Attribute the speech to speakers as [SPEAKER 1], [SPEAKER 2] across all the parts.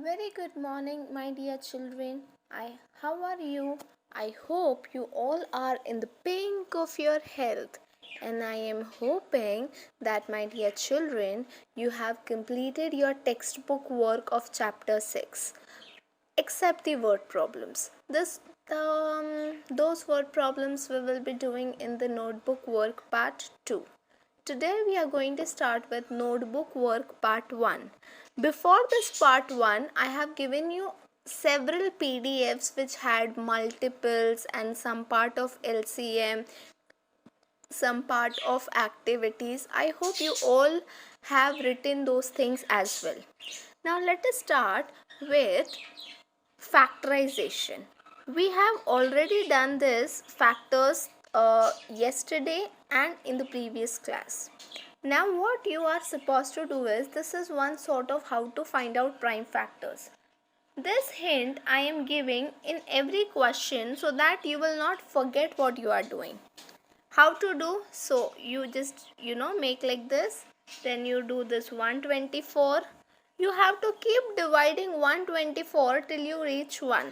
[SPEAKER 1] Very good morning, my dear children. How are you? I hope you all are in the pink of your health, and I am hoping that, my dear children, you have completed your textbook work of chapter 6, except the word problems. Those word problems we will be doing in the notebook work part 2. Today we are going to start with notebook work part 1. Before this part 1, I have given you several PDFs which had multiples and some part of LCM, some part of activities. I hope you all have written those things as well. Now let us start with factorization. We have already done this factors yesterday and in the previous class. Now what you are supposed to do is, this is one sort of how to find out prime factors. This hint I am giving in every question so that you will not forget what you are doing. How to do? So you just make like this, then you do this 124. You have to keep dividing 124 till you reach 1.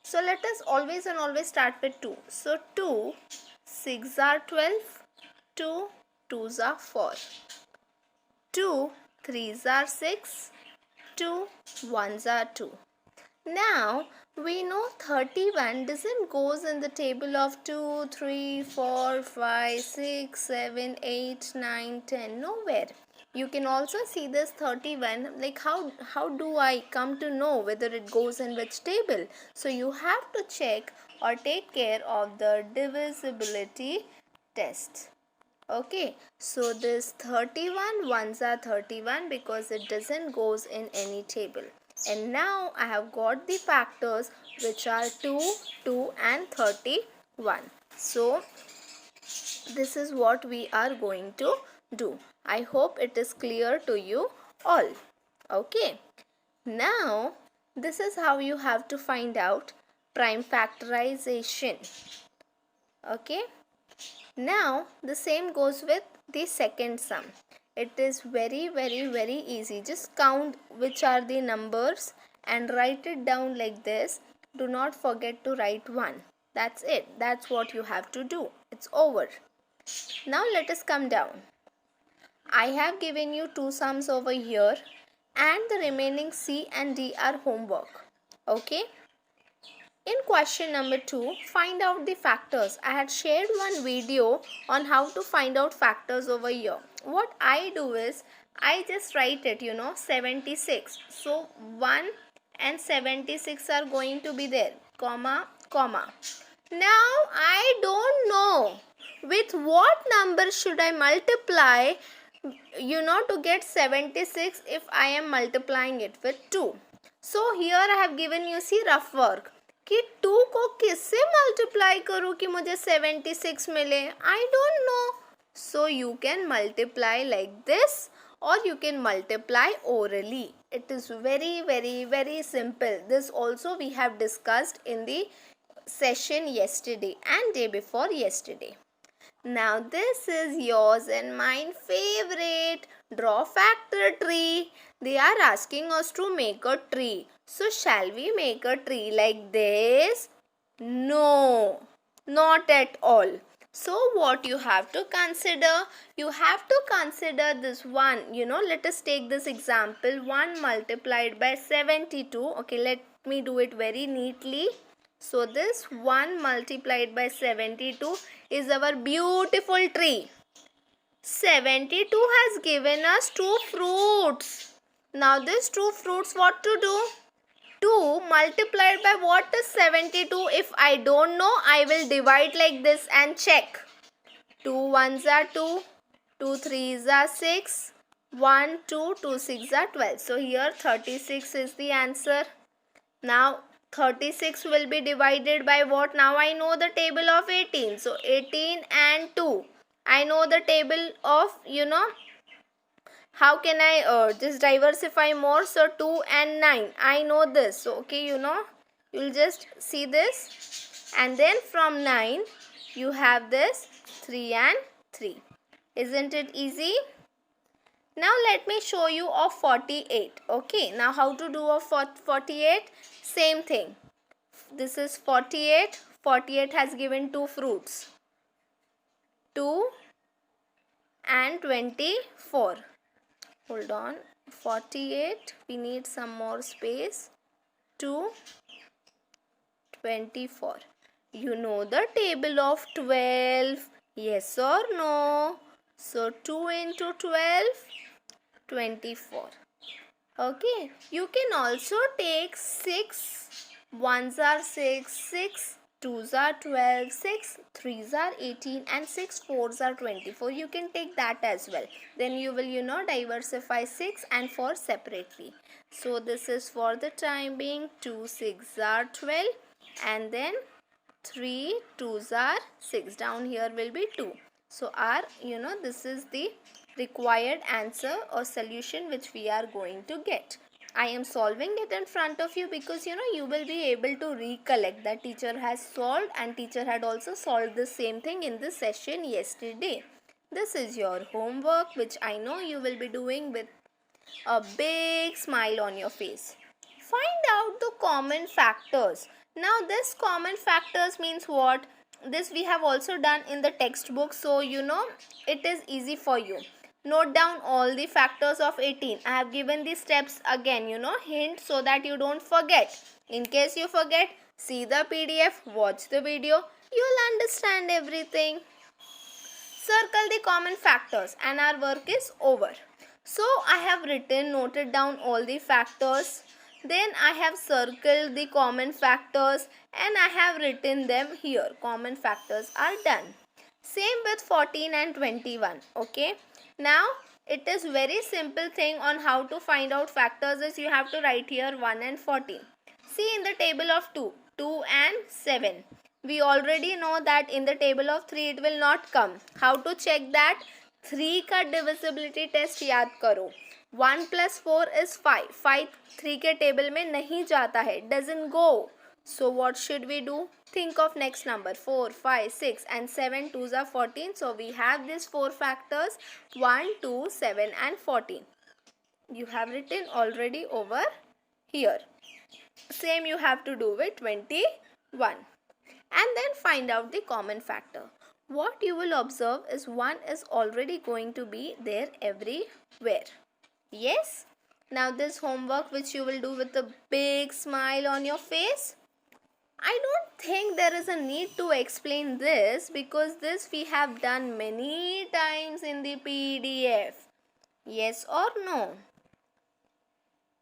[SPEAKER 1] So let us always start with 2. So 2 6 are 12, 2 2s are 4, 2 3s are 6, 2 1s are 2. Now we know 31 doesn't goes in the table of 2, 3, 4, 5, 6, 7, 8, 9, 10. Nowhere. You can also see this 31, like how do I come to know whether it goes in which table? So you have to check or take care of the divisibility test. Okay, so this 31 ones are 31 because it doesn't goes in any table. And now I have got the factors which are 2, 2 and 31. So this is what we are going to do. I hope it is clear to you all. Okay. Now this is how you have to find out prime factorization. Okay. Now the same goes with the second sum. It is very easy. Just count which are the numbers and write it down like this. Do not forget to write 1. That's it. That's what you have to do. It's over. Now let us come down. I have given you 2 sums over here and the remaining C and D are homework. Okay. In question number 2, find out the factors. I had shared one video on how to find out factors over here. What I do is, I just write it, 76. So 1 and 76 are going to be there, comma, comma. Now I don't know with what number should I multiply, to get 76 if I am multiplying it with 2. So here I have given you, see, rough work. कि 2 को किससे multiply करूँ कि मुझे 76 मिले? I don't know. So you can multiply like this or you can multiply orally. It is very simple. This also we have discussed in the session yesterday and day before yesterday. Now this is yours and mine favorite. Draw factor tree. They are asking us to make a tree. So shall we make a tree like this? No, not at all. So what you have to consider? You have to consider this one. Let us take this example. 1 multiplied by 72. Okay, let me do it very neatly. So this 1 multiplied by 72 is our beautiful tree. 72 has given us 2 fruits. Now this 2 fruits, what to do? 2 multiplied by what is 72? If I don't know, I will divide like this and check. 2 1s are 2, 2 3s are 6, 1 2, 2 6 are 12. So here 36 is the answer. Now 36 will be divided by what? Now I know the table of 18. So 18 and 2. I know the table of, how can I just diversify more? So 2 and 9. I know this. So okay, you'll just see this. And then from 9, you have this 3 and 3. Isn't it easy? Now let me show you of 48. Okay, now how to do of 48? Same thing. This is 48. 48 has given two fruits, 2 and 24. Hold on. 48, we need some more space. 2, 24. You know the table of 12. Yes or no? So 2 into 12, 24. Okay, you can also take 6. 1s are 6, 6, 2s are 12, 6, 3s are 18 and 6 4s are 24. You can take that as well. Then you will diversify 6 and 4 separately. So this is for the time being. 2 6 are 12 and then 3 2s are 6. Down here will be 2. So our this is the required answer or solution which we are going to get. I am solving it in front of you because you will be able to recollect that teacher has solved and teacher had also solved the same thing in the session yesterday. This is your homework which I know you will be doing with a big smile on your face. Find out the common factors. Now this common factors means what? This we have also done in the textbook, so it is easy for you. Note down all the factors of 18. I have given the steps again, hint so that you don't forget. In case you forget, see the PDF, watch the video, you'll understand everything. Circle the common factors and our work is over. So I have noted down all the factors. Then I have circled the common factors and I have written them here. Common factors are done. Same with 14 and 21. Okay. Now it is very simple thing on how to find out factors is you have to write here 1 and 14. See in the table of 2 and 7. We already know that in the table of 3 it will not come. How to check that? 3 का divisibility test याद करो. 1 plus 4 is 5. 5 3 के table में नहीं जाता है. Doesn't go. So what should we do? Think of next number. 4, 5, 6 and 7. 2s are 14. So we have these 4 factors. 1, 2, 7 and 14. You have written already over here. Same you have to do with 21. And then find out the common factor. What you will observe is 1 is already going to be there everywhere. Yes? Now this homework which you will do with a big smile on your face, I don't think there is a need to explain this because this we have done many times in the PDF. Yes or no?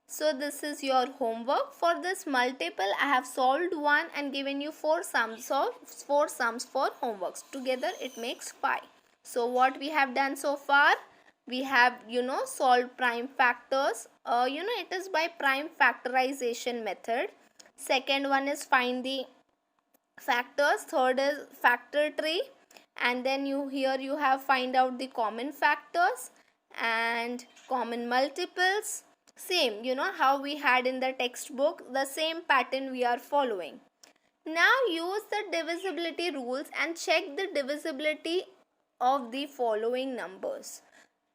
[SPEAKER 1] So this is your homework. For this multiple, I have solved one and given you 4 sums for homeworks. Together it makes 5. So what we have done so far? We have solved prime factors. It is by prime factorization method. Second one is find the factors. Third is factor tree. And then you have find out the common factors and common multiples. Same, how we had in the textbook, the same pattern we are following. Now use the divisibility rules and check the divisibility of the following numbers.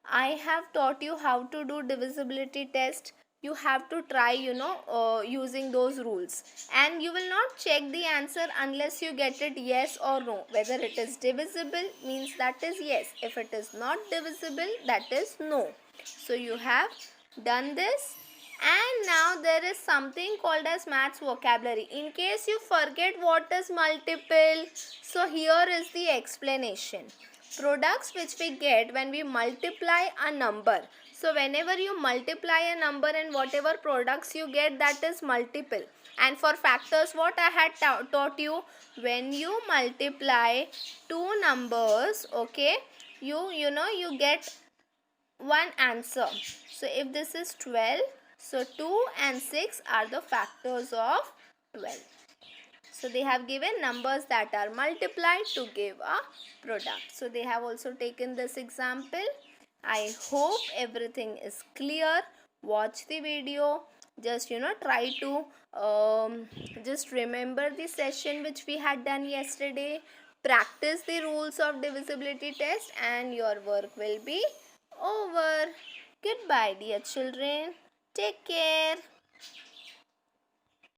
[SPEAKER 1] I have taught you how to do divisibility test. You have to try, using those rules. And you will not check the answer unless you get it yes or no. Whether it is divisible means that is yes. If it is not divisible, that is no. So you have done this. And now there is something called as maths vocabulary. In case you forget what is multiple, so here is the explanation. Products which we get when we multiply a number. So whenever you multiply a number and whatever products you get, that is multiple. And for factors, what I had taught you, when you multiply two numbers, okay, you get one answer. So if this is 12, so 2 and 6 are the factors of 12. So they have given numbers that are multiplied to give a product. So they have also taken this example. I hope everything is clear. Watch the video. Just try to just remember the session which we had done yesterday. Practice the rules of divisibility test and your work will be over. Goodbye, dear children. Take care.